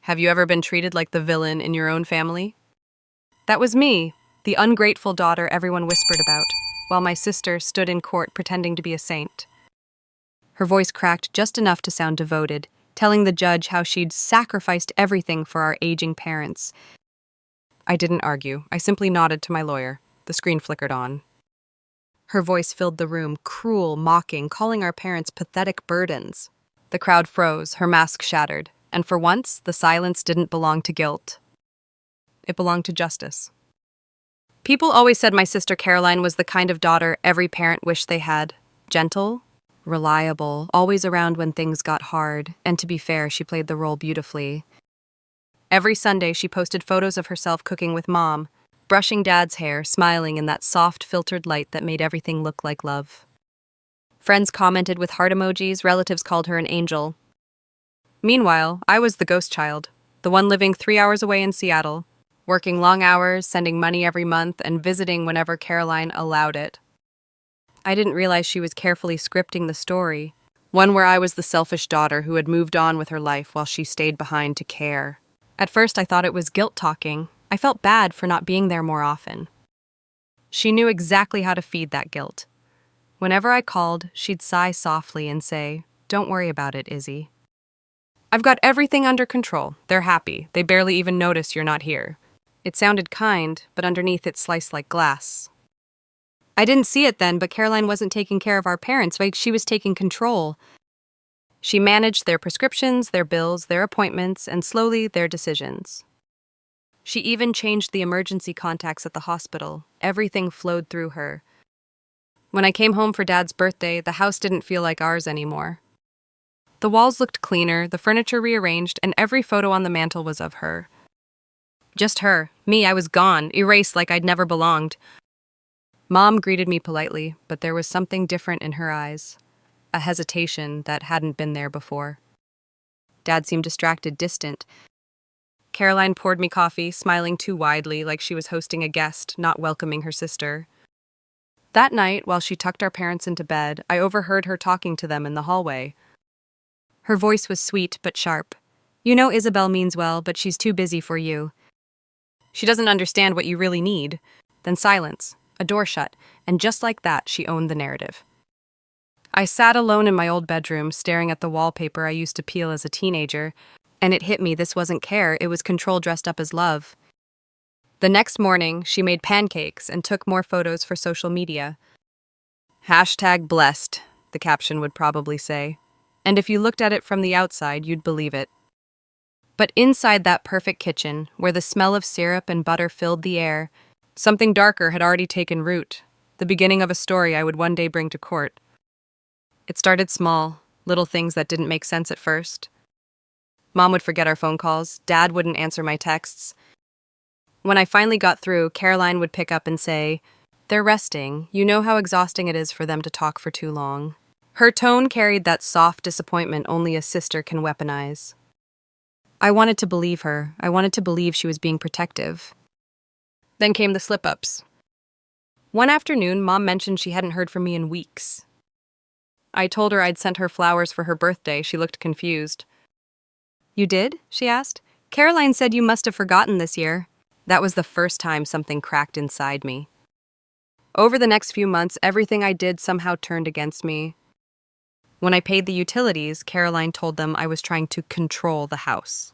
Have you ever been treated like the villain in your own family? That was me, the ungrateful daughter everyone whispered about, while my sister stood in court pretending to be a saint. Her voice cracked just enough to sound devoted, telling the judge how she'd sacrificed everything for our aging parents. I didn't argue. I simply nodded to my lawyer. The screen flickered on. Her voice filled the room, cruel, mocking, calling our parents pathetic burdens. The crowd froze, her mask shattered, and for once, the silence didn't belong to guilt. It belonged to justice. People always said my sister Caroline was the kind of daughter every parent wished they had. Gentle, reliable, always around when things got hard, and to be fair, she played the role beautifully. Every Sunday, she posted photos of herself cooking with Mom, brushing Dad's hair, smiling in that soft, filtered light that made everything look like love. Friends commented with heart emojis, relatives called her an angel. Meanwhile, I was the ghost child, the one living 3 hours away in Seattle, working long hours, sending money every month, and visiting whenever Caroline allowed it. I didn't realize she was carefully scripting the story, one where I was the selfish daughter who had moved on with her life while she stayed behind to care. At first, I thought it was guilt talking. I felt bad for not being there more often. She knew exactly how to feed that guilt. Whenever I called, she'd sigh softly and say, "Don't worry about it, Izzy. I've got everything under control. They're happy. They barely even notice you're not here." It sounded kind, but underneath it sliced like glass. I didn't see it then, but Caroline wasn't taking care of our parents, like she was taking control. She managed their prescriptions, their bills, their appointments, and slowly their decisions. She even changed the emergency contacts at the hospital. Everything flowed through her. When I came home for Dad's birthday, the house didn't feel like ours anymore. The walls looked cleaner, the furniture rearranged, and every photo on the mantel was of her. Just her. Me, I was gone, erased like I'd never belonged. Mom greeted me politely, but there was something different in her eyes. A hesitation that hadn't been there before. Dad seemed distracted, distant. Caroline poured me coffee, smiling too widely like she was hosting a guest, not welcoming her sister. That night, while she tucked our parents into bed, I overheard her talking to them in the hallway. Her voice was sweet but sharp. "You know Isabel means well, but she's too busy for you. She doesn't understand what you really need." Then silence, a door shut, and just like that, she owned the narrative. I sat alone in my old bedroom, staring at the wallpaper I used to peel as a teenager, and it hit me this wasn't care, it was control dressed up as love. The next morning, she made pancakes and took more photos for social media. #blessed, the caption would probably say. And if you looked at it from the outside, you'd believe it. But inside that perfect kitchen, where the smell of syrup and butter filled the air, something darker had already taken root, the beginning of a story I would one day bring to court. It started small, little things that didn't make sense at first. Mom would forget our phone calls, Dad wouldn't answer my texts. When I finally got through, Caroline would pick up and say, "They're resting. You know how exhausting it is for them to talk for too long." Her tone carried that soft disappointment only a sister can weaponize. I wanted to believe her. I wanted to believe she was being protective. Then came the slip-ups. One afternoon, Mom mentioned she hadn't heard from me in weeks. I told her I'd sent her flowers for her birthday. She looked confused. "You did?" she asked. "Caroline said you must have forgotten this year." That was the first time something cracked inside me. Over the next few months, everything I did somehow turned against me. When I paid the utilities, Caroline told them I was trying to control the house.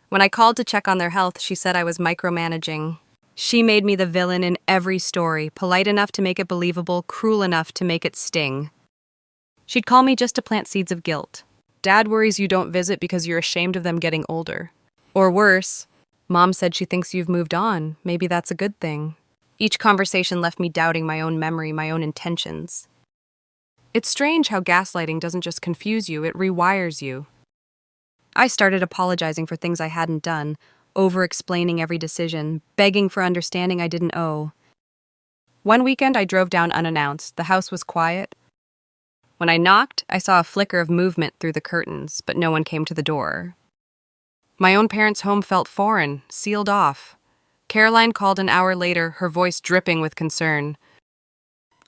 When I called to check on their health, she said I was micromanaging. She made me the villain in every story, polite enough to make it believable, cruel enough to make it sting. She'd call me just to plant seeds of guilt. "Dad worries you don't visit because you're ashamed of them getting older." Or worse, "Mom said she thinks you've moved on. Maybe that's a good thing." Each conversation left me doubting my own memory, my own intentions. It's strange how gaslighting doesn't just confuse you, it rewires you. I started apologizing for things I hadn't done, over-explaining every decision, begging for understanding I didn't owe. One weekend I drove down unannounced. The house was quiet. When I knocked, I saw a flicker of movement through the curtains, but no one came to the door. My own parents' home felt foreign, sealed off. Caroline called an hour later, her voice dripping with concern.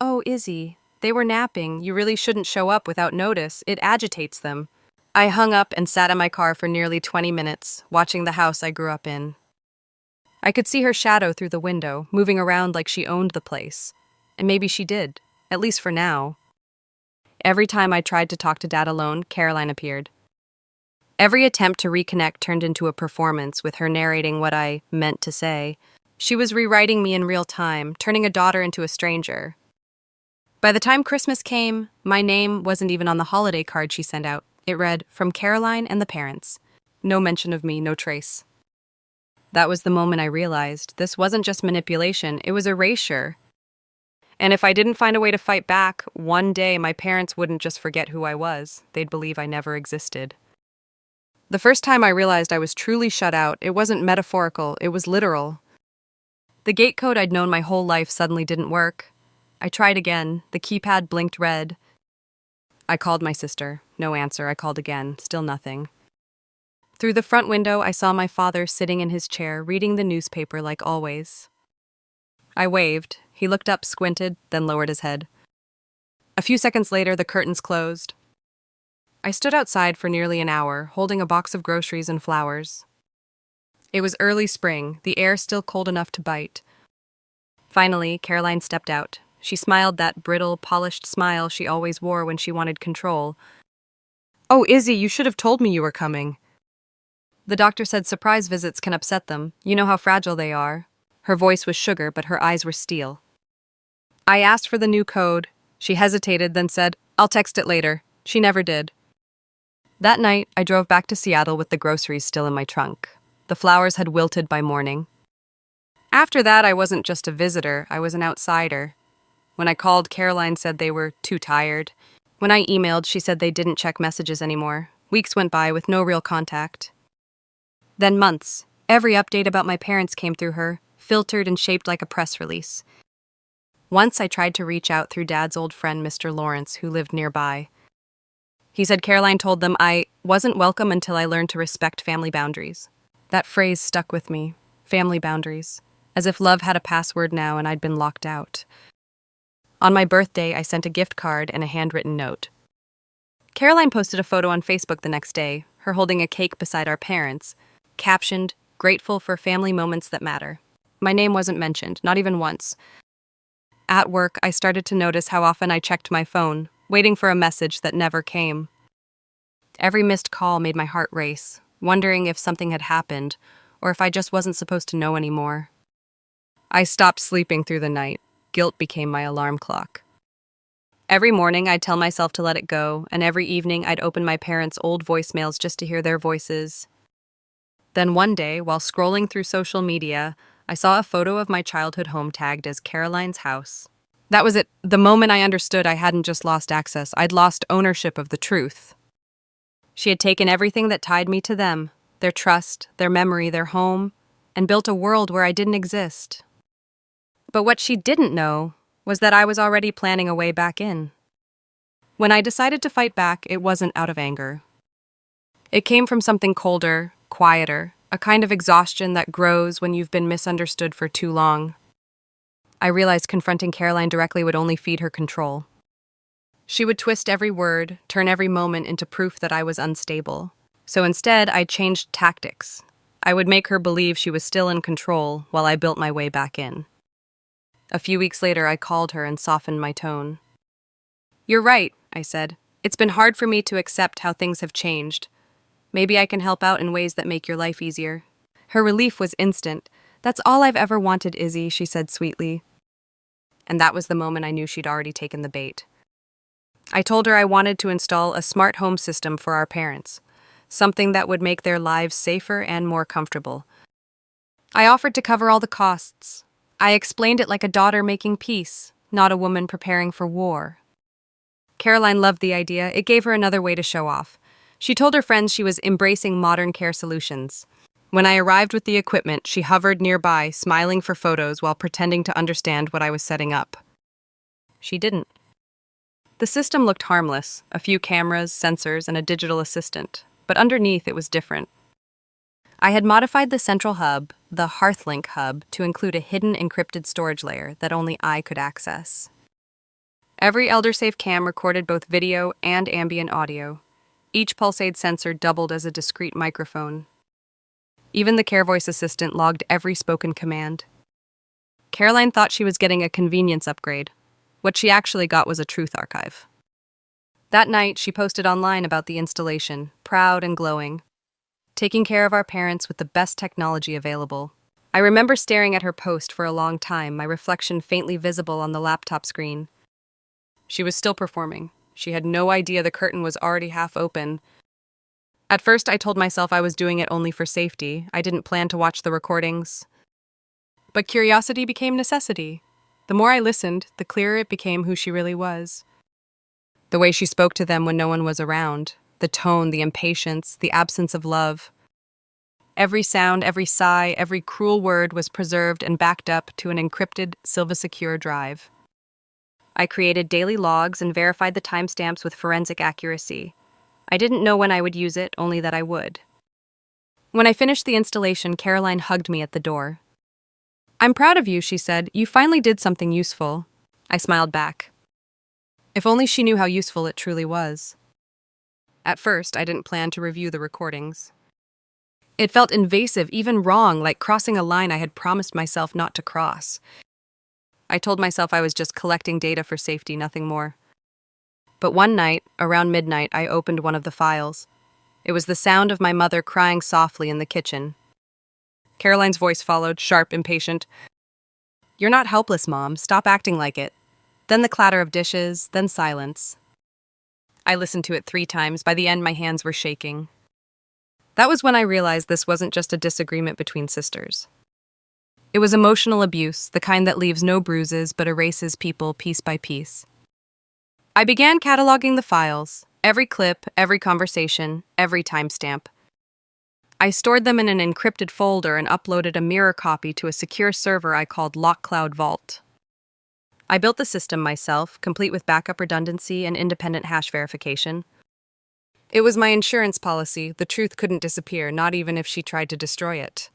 "Oh, Izzy, they were napping. You really shouldn't show up without notice. It agitates them." I hung up and sat in my car for nearly 20 minutes, watching the house I grew up in. I could see her shadow through the window, moving around like she owned the place. And maybe she did, at least for now. Every time I tried to talk to Dad alone, Caroline appeared. Every attempt to reconnect turned into a performance, with her narrating what I meant to say. She was rewriting me in real time, turning a daughter into a stranger. By the time Christmas came, my name wasn't even on the holiday card she sent out. It read, "From Caroline and the parents." No mention of me, no trace. That was the moment I realized this wasn't just manipulation, it was erasure. And if I didn't find a way to fight back, one day my parents wouldn't just forget who I was. They'd believe I never existed. The first time I realized I was truly shut out, it wasn't metaphorical, it was literal. The gate code I'd known my whole life suddenly didn't work. I tried again. The keypad blinked red. I called my sister. No answer. I called again. Still nothing. Through the front window, I saw my father sitting in his chair, reading the newspaper like always. I waved. He looked up, squinted, then lowered his head. A few seconds later, the curtains closed. I stood outside for nearly an hour, holding a box of groceries and flowers. It was early spring, the air still cold enough to bite. Finally, Caroline stepped out. She smiled that brittle, polished smile she always wore when she wanted control. "Oh, Izzy, you should have told me you were coming." The doctor said surprise visits can upset them. You know how fragile they are. Her voice was sugar, but her eyes were steel. I asked for the new code. She hesitated, then said, "I'll text it later." She never did. That night, I drove back to Seattle with the groceries still in my trunk. The flowers had wilted by morning. After that, I wasn't just a visitor, I was an outsider. When I called, Caroline said they were too tired. When I emailed, she said they didn't check messages anymore. Weeks went by with no real contact. Then months. Every update about my parents came through her, filtered and shaped like a press release. Once I tried to reach out through Dad's old friend, Mr. Lawrence, who lived nearby. He said Caroline told them I wasn't welcome until I learned to respect family boundaries. That phrase stuck with me. Family boundaries. As if love had a password now and I'd been locked out. On my birthday, I sent a gift card and a handwritten note. Caroline posted a photo on Facebook the next day, her holding a cake beside our parents, captioned, "Grateful for family moments that matter." My name wasn't mentioned, not even once. At work, I started to notice how often I checked my phone, waiting for a message that never came. Every missed call made my heart race, wondering if something had happened, or if I just wasn't supposed to know anymore. I stopped sleeping through the night. Guilt became my alarm clock. Every morning, I'd tell myself to let it go, and every evening, I'd open my parents' old voicemails just to hear their voices. Then one day, while scrolling through social media, I saw a photo of my childhood home tagged as Caroline's house. That was it. The moment I understood I hadn't just lost access, I'd lost ownership of the truth. She had taken everything that tied me to them, their trust, their memory, their home, and built a world where I didn't exist. But what she didn't know was that I was already planning a way back in. When I decided to fight back, it wasn't out of anger. It came from something colder, quieter, a kind of exhaustion that grows when you've been misunderstood for too long. I realized confronting Caroline directly would only feed her control. She would twist every word, turn every moment into proof that I was unstable. So instead, I changed tactics. I would make her believe she was still in control while I built my way back in. A few weeks later, I called her and softened my tone. "You're right," I said. "It's been hard for me to accept how things have changed. Maybe I can help out in ways that make your life easier." Her relief was instant. "That's all I've ever wanted, Izzy," she said sweetly. And that was the moment I knew she'd already taken the bait. I told her I wanted to install a smart home system for our parents, something that would make their lives safer and more comfortable. I offered to cover all the costs. I explained it like a daughter making peace, not a woman preparing for war. Caroline loved the idea. It gave her another way to show off. She told her friends she was embracing modern care solutions. When I arrived with the equipment, she hovered nearby, smiling for photos while pretending to understand what I was setting up. She didn't. The system looked harmless, a few cameras, sensors, and a digital assistant, but underneath it was different. I had modified the central hub, the Heartless hub, to include a hidden encrypted storage layer that only I could access. Every ElderSafe cam recorded both video and ambient audio. Each pulsade sensor doubled as a discrete microphone. Even the Care Voice assistant logged every spoken command. Caroline thought she was getting a convenience upgrade. What she actually got was a truth archive. That night, she posted online about the installation, proud and glowing, taking care of our parents with the best technology available. I remember staring at her post for a long time, my reflection faintly visible on the laptop screen. She was still performing. She had no idea the curtain was already half open. At first, I told myself I was doing it only for safety. I didn't plan to watch the recordings. But curiosity became necessity. The more I listened, the clearer it became who she really was. The way she spoke to them when no one was around, the tone, the impatience, the absence of love. Every sound, every sigh, every cruel word was preserved and backed up to an encrypted, Silva-secure drive. I created daily logs and verified the timestamps with forensic accuracy. I didn't know when I would use it, only that I would. When I finished the installation, Caroline hugged me at the door. "I'm proud of you," she said. "You finally did something useful." I smiled back. If only she knew how useful it truly was. At first, I didn't plan to review the recordings. It felt invasive, even wrong, like crossing a line I had promised myself not to cross. I told myself I was just collecting data for safety, nothing more. But one night, around midnight, I opened one of the files. It was the sound of my mother crying softly in the kitchen. Caroline's voice followed, sharp, impatient. "You're not helpless, Mom. Stop acting like it." Then the clatter of dishes, then silence. I listened to it 3 times. By the end, my hands were shaking. That was when I realized this wasn't just a disagreement between sisters. It was emotional abuse, the kind that leaves no bruises but erases people piece by piece. I began cataloging the files, every clip, every conversation, every timestamp. I stored them in an encrypted folder and uploaded a mirror copy to a secure server I called Lock Cloud Vault. I built the system myself, complete with backup redundancy and independent hash verification. It was my insurance policy. The truth couldn't disappear, not even if she tried to destroy it.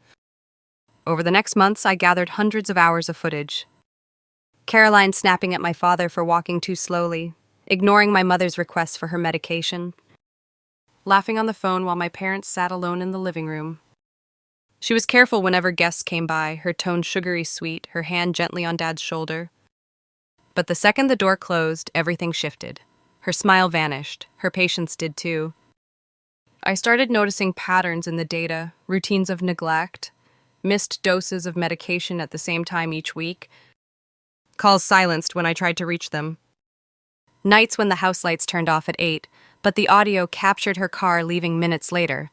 Over the next months, I gathered hundreds of hours of footage. Caroline snapping at my father for walking too slowly, ignoring my mother's requests for her medication, laughing on the phone while my parents sat alone in the living room. She was careful whenever guests came by, her tone sugary sweet, her hand gently on Dad's shoulder. But the second the door closed, everything shifted. Her smile vanished. Her patience did too. I started noticing patterns in the data, routines of neglect, missed doses of medication at the same time each week, calls silenced when I tried to reach them, nights when the house lights turned off at 8, but the audio captured her car leaving minutes later.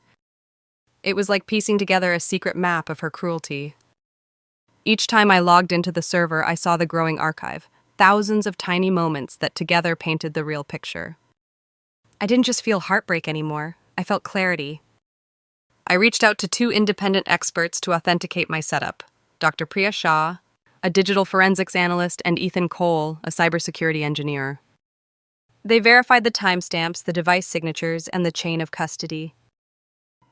It was like piecing together a secret map of her cruelty. Each time I logged into the server, I saw the growing archive. Thousands of tiny moments that together painted the real picture. I didn't just feel heartbreak anymore, I felt clarity. I reached out to 2 independent experts to authenticate my setup, Dr. Priya Shah, a digital forensics analyst, and Ethan Cole, a cybersecurity engineer. They verified the timestamps, the device signatures, and the chain of custody.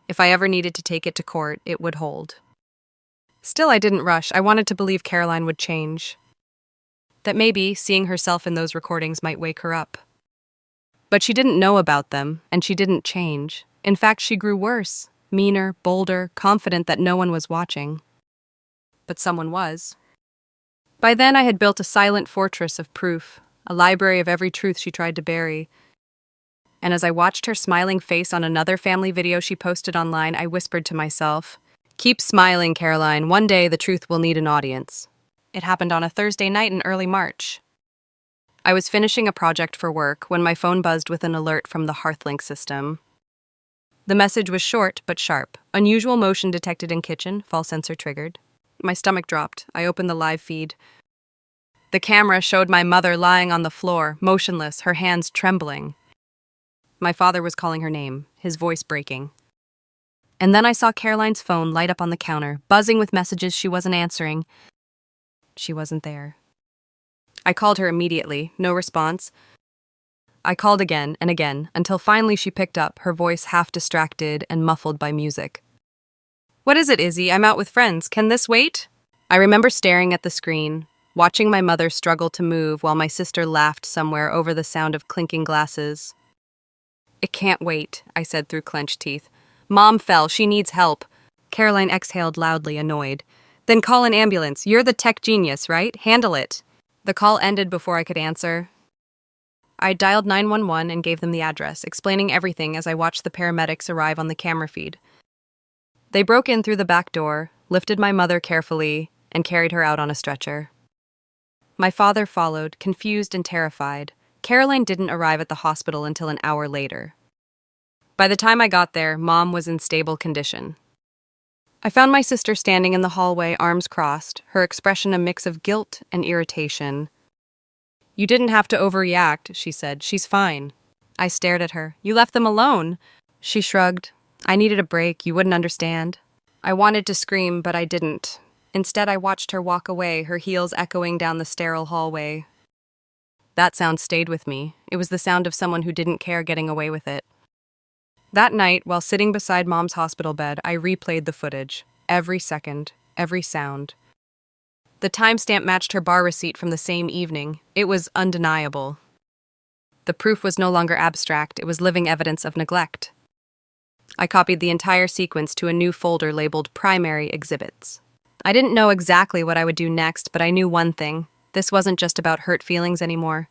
If I ever needed to take it to court, it would hold. Still, I didn't rush. I wanted to believe Caroline would change. That maybe seeing herself in those recordings might wake her up. But she didn't know about them, and she didn't change. In fact, she grew worse, meaner, bolder, confident that no one was watching. But someone was. By then, I had built a silent fortress of proof, a library of every truth she tried to bury. And as I watched her smiling face on another family video she posted online, I whispered to myself, "Keep smiling, Caroline. One day the truth will need an audience." It happened on a Thursday night in early March. I was finishing a project for work when my phone buzzed with an alert from the Heartless system. The message was short but sharp. "Unusual motion detected in kitchen, fall sensor triggered." My stomach dropped. I opened the live feed. The camera showed my mother lying on the floor, motionless, her hands trembling. My father was calling her name, his voice breaking. And then I saw Caroline's phone light up on the counter, buzzing with messages she wasn't answering. She wasn't there. I called her immediately, no response. I called again and again, until finally she picked up, her voice half distracted and muffled by music. "What is it, Izzy? I'm out with friends. Can this wait?" I remember staring at the screen, watching my mother struggle to move while my sister laughed somewhere over the sound of clinking glasses. It can't wait, I said through clenched teeth. Mom fell. She needs help. Caroline exhaled loudly, annoyed. Then call an ambulance. You're the tech genius, right? Handle it. The call ended before I could answer. I dialed 911 and gave them the address, explaining everything as I watched the paramedics arrive on the camera feed. They broke in through the back door, lifted my mother carefully, and carried her out on a stretcher. My father followed, confused and terrified. Caroline didn't arrive at the hospital until an hour later. By the time I got there, Mom was in stable condition. I found my sister standing in the hallway, arms crossed, her expression a mix of guilt and irritation. You didn't have to overreact, she said. She's fine. I stared at her. You left them alone. She shrugged. I needed a break. You wouldn't understand. I wanted to scream, but I didn't. Instead, I watched her walk away, her heels echoing down the sterile hallway. That sound stayed with me. It was the sound of someone who didn't care getting away with it. That night, while sitting beside Mom's hospital bed, I replayed the footage. Every second, every sound. The timestamp matched her bar receipt from the same evening. It was undeniable. The proof was no longer abstract, it was living evidence of neglect. I copied the entire sequence to a new folder labeled Primary Exhibits. I didn't know exactly what I would do next, but I knew one thing. This wasn't just about hurt feelings anymore.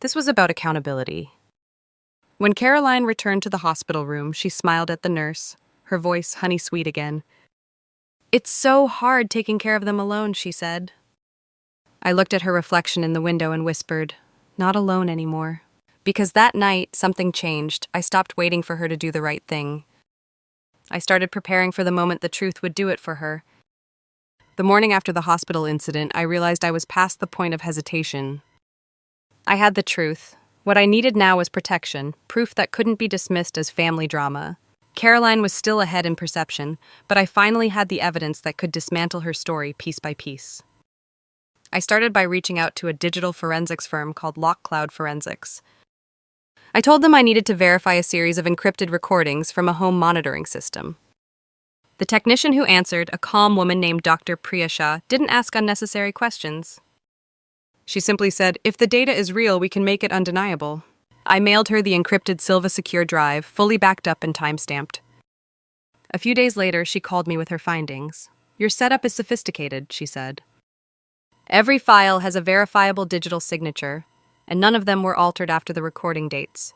This was about accountability. When Caroline returned to the hospital room, she smiled at the nurse, her voice honey-sweet again. It's so hard taking care of them alone, she said. I looked at her reflection in the window and whispered, not alone anymore. Because that night, something changed. I stopped waiting for her to do the right thing. I started preparing for the moment the truth would do it for her. The morning after the hospital incident, I realized I was past the point of hesitation. I had the truth. What I needed now was protection, proof that couldn't be dismissed as family drama. Caroline was still ahead in perception, but I finally had the evidence that could dismantle her story piece by piece. I started by reaching out to a digital forensics firm called LockCloud Forensics. I told them I needed to verify a series of encrypted recordings from a home monitoring system. The technician who answered, a calm woman named Dr. Priya Shah, didn't ask unnecessary questions. She simply said, if the data is real, we can make it undeniable. I mailed her the encrypted Silva Secure drive, fully backed up and time-stamped. A few days later, she called me with her findings. Your setup is sophisticated, she said. Every file has a verifiable digital signature, and none of them were altered after the recording dates.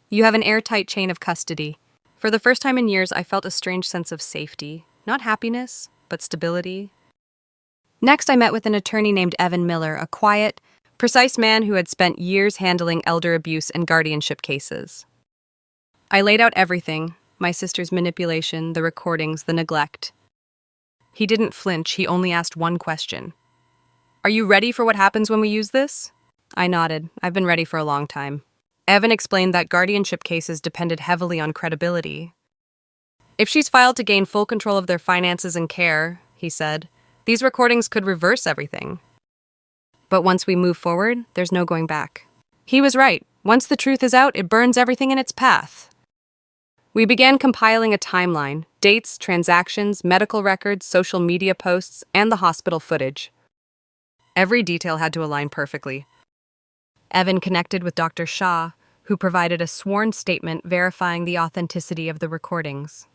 You have an airtight chain of custody. For the first time in years, I felt a strange sense of safety. Not happiness, but stability. Next, I met with an attorney named Evan Miller, a quiet, precise man who had spent years handling elder abuse and guardianship cases. I laid out everything, my sister's manipulation, the recordings, the neglect. He didn't flinch, he only asked one question. Are you ready for what happens when we use this? I nodded. I've been ready for a long time. Evan explained that guardianship cases depended heavily on credibility. If she's filed to gain full control of their finances and care, he said, these recordings could reverse everything. But once we move forward, there's no going back. He was right. Once the truth is out, it burns everything in its path. We began compiling a timeline, dates, transactions, medical records, social media posts, and the hospital footage. Every detail had to align perfectly. Evan connected with Dr. Shah, who provided a sworn statement verifying the authenticity of the recordings.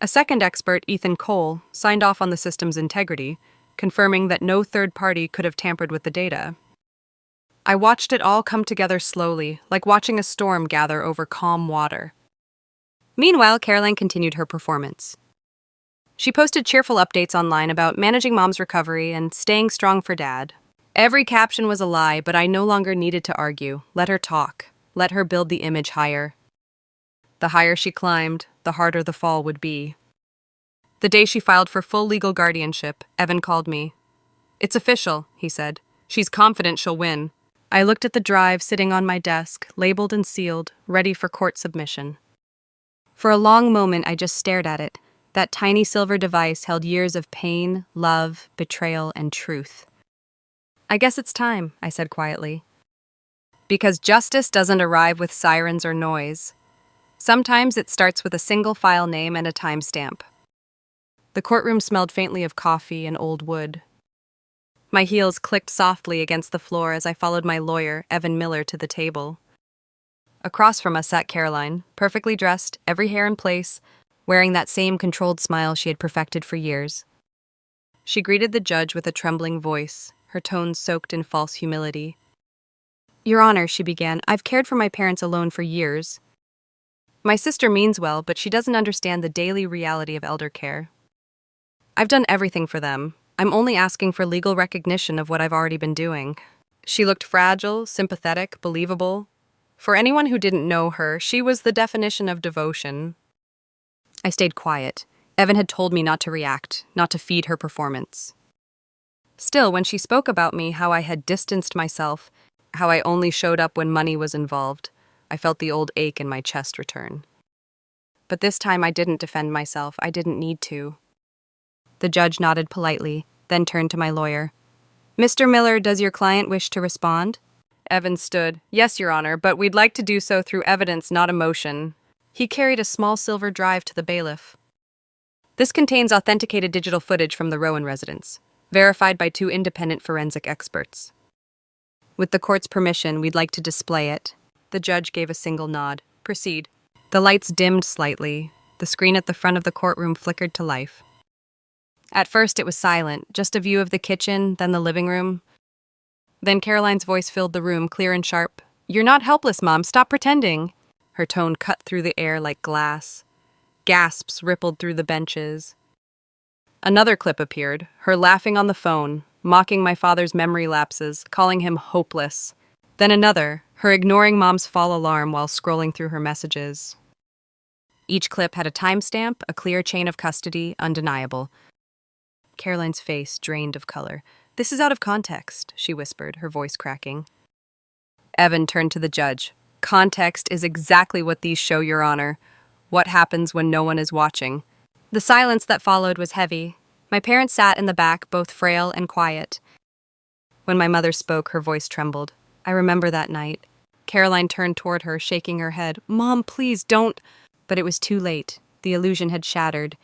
A second expert, Ethan Cole, signed off on the system's integrity, confirming that no third party could have tampered with the data. I watched it all come together slowly, like watching a storm gather over calm water. Meanwhile, Caroline continued her performance. She posted cheerful updates online about managing Mom's recovery and staying strong for Dad. Every caption was a lie, but I no longer needed to argue. Let her talk. Let her build the image higher. The higher she climbed, the harder the fall would be. The day she filed for full legal guardianship, Evan called me. It's official, he said. She's confident she'll win. I looked at the drive sitting on my desk, labeled and sealed, ready for court submission. For a long moment, I just stared at it. That tiny silver device held years of pain, love, betrayal, and truth. I guess it's time, I said quietly. Because justice doesn't arrive with sirens or noise. Sometimes it starts with a single file name and a timestamp. The courtroom smelled faintly of coffee and old wood. My heels clicked softly against the floor as I followed my lawyer, Evan Miller, to the table. Across from us sat Caroline, perfectly dressed, every hair in place, wearing that same controlled smile she had perfected for years. She greeted the judge with a trembling voice, her tones soaked in false humility. "Your Honor," she began, "I've cared for my parents alone for years. My sister means well, but she doesn't understand the daily reality of elder care. I've done everything for them. I'm only asking for legal recognition of what I've already been doing." She looked fragile, sympathetic, believable. For anyone who didn't know her, she was the definition of devotion. I stayed quiet. Evan had told me not to react, not to feed her performance. Still, when she spoke about me, how I had distanced myself, how I only showed up when money was involved, I felt the old ache in my chest return. But this time I didn't defend myself. I didn't need to. The judge nodded politely, then turned to my lawyer. "Mr. Miller, does your client wish to respond?" Evan stood. "Yes, Your Honor, but we'd like to do so through evidence, not emotion." He carried a small silver drive to the bailiff. "This contains authenticated digital footage from the Rowan residence, verified by 2 independent forensic experts. With the court's permission, we'd like to display it." The judge gave a single nod. "Proceed." The lights dimmed slightly. The screen at the front of the courtroom flickered to life. At first it was silent, just a view of the kitchen, then the living room. Then Caroline's voice filled the room, clear and sharp. "You're not helpless, Mom. Stop pretending." Her tone cut through the air like glass. Gasps rippled through the benches. Another clip appeared, her laughing on the phone, mocking my father's memory lapses, calling him hopeless. Then another, her ignoring Mom's fall alarm while scrolling through her messages. Each clip had a timestamp, a clear chain of custody, undeniable. Caroline's face drained of color. "This is out of context," she whispered, her voice cracking. Evan turned to the judge. "Context is exactly what these show, Your Honor. What happens when no one is watching?" The silence that followed was heavy. My parents sat in the back, both frail and quiet. When my mother spoke, her voice trembled. I remember that night. Caroline turned toward her, shaking her head. "Mom, please, don't." But it was too late. The illusion had shattered.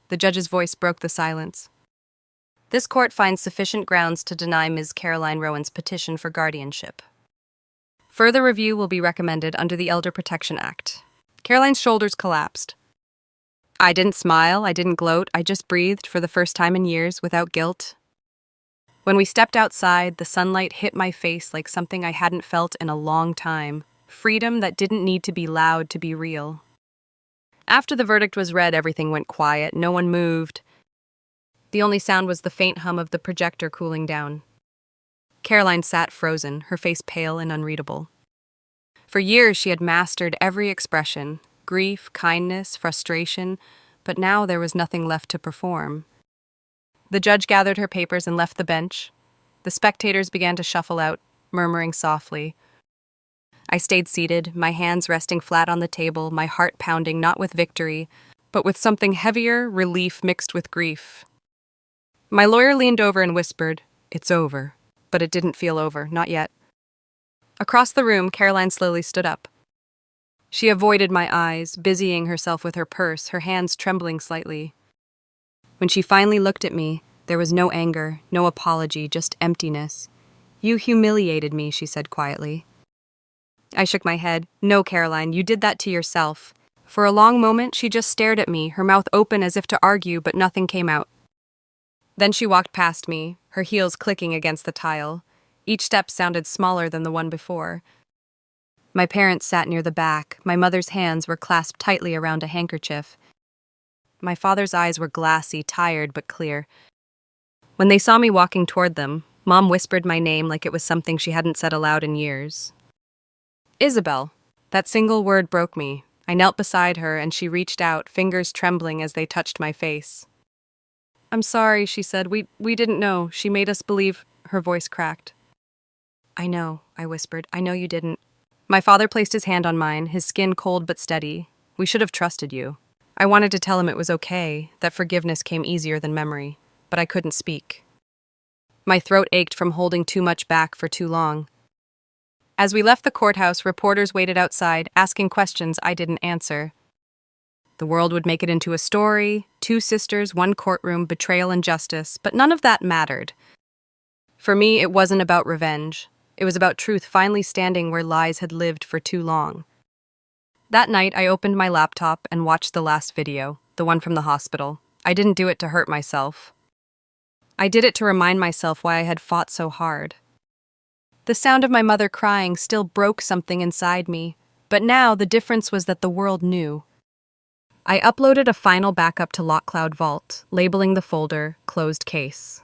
The judge's voice broke the silence. "This court finds sufficient grounds to deny Ms. Caroline Rowan's petition for guardianship. Further review will be recommended under the Elder Protection Act." Caroline's shoulders collapsed. I didn't smile, I didn't gloat, I just breathed for the first time in years without guilt. When we stepped outside, the sunlight hit my face like something I hadn't felt in a long time. Freedom that didn't need to be loud to be real. After the verdict was read, everything went quiet. No one moved. The only sound was the faint hum of the projector cooling down. Caroline sat frozen, her face pale and unreadable. For years she had mastered every expression, grief, kindness, frustration, but now there was nothing left to perform. The judge gathered her papers and left the bench. The spectators began to shuffle out, murmuring softly. I stayed seated, my hands resting flat on the table, my heart pounding not with victory, but with something heavier, relief mixed with grief. My lawyer leaned over and whispered, "It's over." But it didn't feel over, not yet. Across the room, Caroline slowly stood up. She avoided my eyes, busying herself with her purse, her hands trembling slightly. When she finally looked at me, there was no anger, no apology, just emptiness. "You humiliated me," she said quietly. I shook my head. "No, Caroline, you did that to yourself." For a long moment, she just stared at me, her mouth open as if to argue, but nothing came out. Then she walked past me, her heels clicking against the tile. Each step sounded smaller than the one before. My parents sat near the back. My mother's hands were clasped tightly around a handkerchief. My father's eyes were glassy, tired but clear. When they saw me walking toward them, Mom whispered my name like it was something she hadn't said aloud in years. "Isabel." That single word broke me. I knelt beside her and she reached out, fingers trembling as they touched my face. "I'm sorry," she said. We didn't know. She made us believe." Her voice cracked. "I know," I whispered. "I know you didn't." My father placed his hand on mine, his skin cold but steady. "We should have trusted you." I wanted to tell him it was okay, that forgiveness came easier than memory, but I couldn't speak. My throat ached from holding too much back for too long. As we left the courthouse, reporters waited outside, asking questions I didn't answer. The world would make it into a story, 2 sisters, 1 courtroom, betrayal and justice, but none of that mattered. For me, it wasn't about revenge. It was about truth finally standing where lies had lived for too long. That night, I opened my laptop and watched the last video, the one from the hospital. I didn't do it to hurt myself. I did it to remind myself why I had fought so hard. The sound of my mother crying still broke something inside me, but now the difference was that the world knew. I uploaded a final backup to LockCloud Vault, labeling the folder "Closed Case."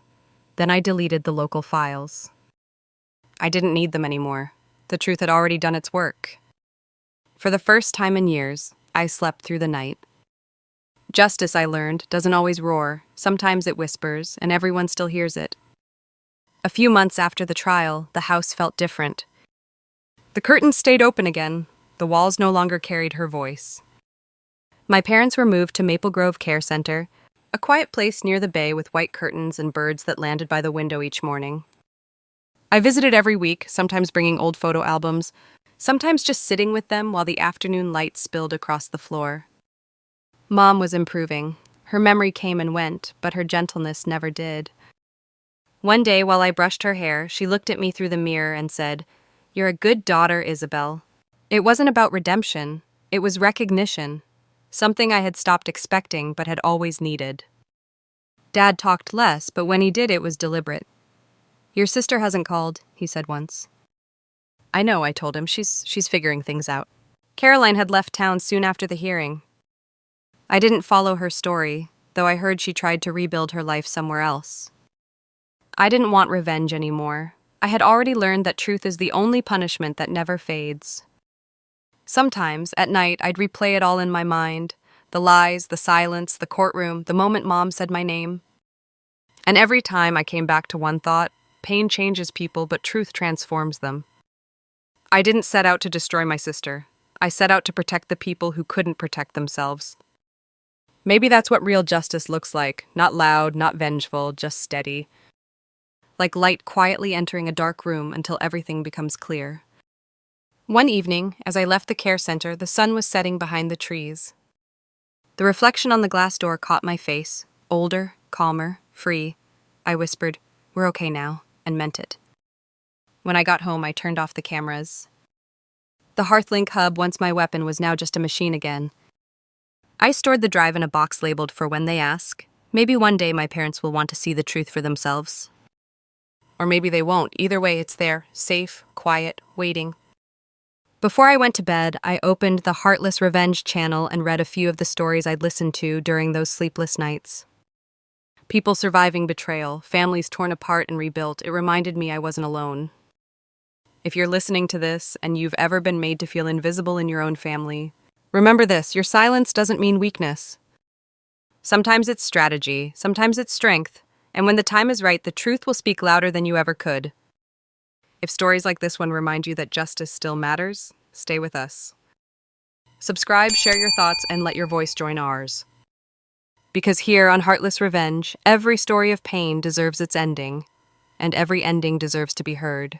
Then I deleted the local files. I didn't need them anymore. The truth had already done its work. For the first time in years, I slept through the night. Justice, I learned, doesn't always roar. Sometimes it whispers, and everyone still hears it. A few months after the trial, the house felt different. The curtains stayed open again. The walls no longer carried her voice. My parents were moved to Maple Grove Care Center, a quiet place near the bay with white curtains and birds that landed by the window each morning. I visited every week, sometimes bringing old photo albums, sometimes just sitting with them while the afternoon light spilled across the floor. Mom was improving. Her memory came and went, but her gentleness never did. One day, while I brushed her hair, she looked at me through the mirror and said, "You're a good daughter, Isabel." It wasn't about redemption. It was recognition, something I had stopped expecting but had always needed. Dad talked less, but when he did, it was deliberate. "Your sister hasn't called," he said once. "I know," I told him. She's figuring things out." Caroline had left town soon after the hearing. I didn't follow her story, though I heard she tried to rebuild her life somewhere else. I didn't want revenge anymore. I had already learned that truth is the only punishment that never fades. Sometimes, at night, I'd replay it all in my mind. The lies, the silence, the courtroom, the moment Mom said my name. And every time I came back to one thought: pain changes people, but truth transforms them. I didn't set out to destroy my sister. I set out to protect the people who couldn't protect themselves. Maybe that's what real justice looks like. Not loud, not vengeful, just steady. Like light quietly entering a dark room until everything becomes clear. One evening, as I left the care center, the sun was setting behind the trees. The reflection on the glass door caught my face, older, calmer, free. I whispered, "We're okay now," and meant it. When I got home, I turned off the cameras. The Hearthlink hub, once my weapon, was now just a machine again. I stored the drive in a box labeled "For When They Ask." Maybe one day my parents will want to see the truth for themselves. Or maybe they won't. Either way, it's there, safe, quiet, waiting. Before I went to bed, I opened the Heartless Revenge channel and read a few of the stories I'd listened to during those sleepless nights. People surviving betrayal, families torn apart and rebuilt. It reminded me I wasn't alone. If you're listening to this and you've ever been made to feel invisible in your own family, remember this: your silence doesn't mean weakness. Sometimes it's strategy, sometimes it's strength, and when the time is right, the truth will speak louder than you ever could. If stories like this one remind you that justice still matters, stay with us. Subscribe, share your thoughts, and let your voice join ours. Because here on Heartless Revenge, every story of pain deserves its ending, and every ending deserves to be heard.